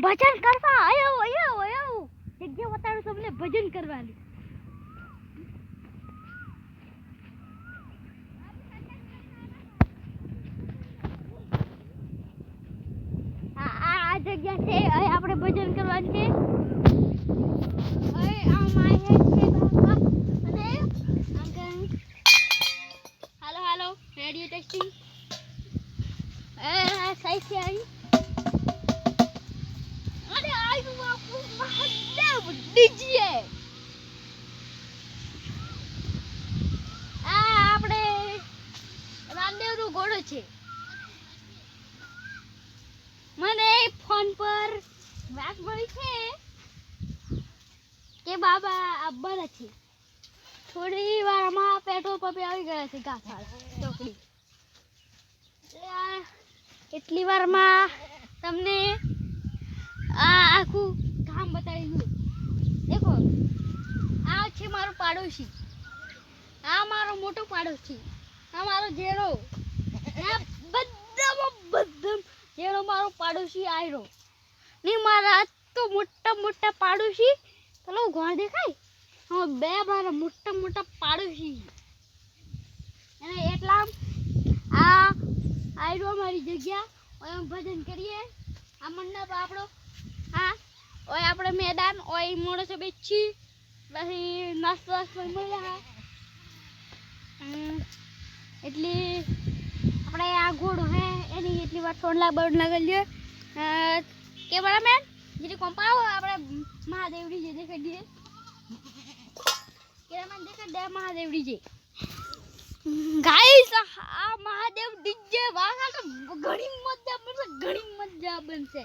ભજન કરવા આયો જગ્યા બતાડું તમને ભજન કરવાની. આ જગ્યા છે, અહીં આપણે ભજન કરવાનું છે. અહીં આમાં છે બાપા અને હાલો હાલો રેડિયો ટેસ્ટિંગ સાઈડ છે અહીં. અરે આયુ બાપુ મહાદેવ ડીજે. આ આપણે રામદેવનો ઘોડો છે. મને ફોન પર વાત મળી છે કે બાબા આવવાના છે. થોડી વારમાં પેટ્રોલ પંપે આવી ગયા છે ગાથાળા ચોકડી. એટલી વારમાં તમને આ આખું કામ બતાવી દઉં. દેખો આ છે મારો પાડોશી, આ મારો મોટો પાડોશી, આ મારો જેરો, આ બધા જેનો મારો પાડોશી આયરો ને મારા તો મોટા મોટા પાડોશી. ચલો ઘર દેખાય હા, બે મારા મોટા મોટા પાડોશી અને એટલા આ આયરો મારી જગ્યા. ઓય ભજન કરીએ. આ મંડપ આપણો, હા ઓય આપણે મેદાન, ઓય મોણસો બેસી પછી નાસ્તો મળ્યા. એટલે આપણે આ ઘોડો હે એની એટલી વાર થોડલા બળના ગલ્યો કેમેરામેન જેથી કોમ્પાવો આપણે મહાદેવડી જે દેખાડી દે. કેમેરામેન દેખાડી દે મહાદેવડી જે. ગાઈસ આ મહાદેવ ડીજે વાગા તો ઘણી મજા બનશે.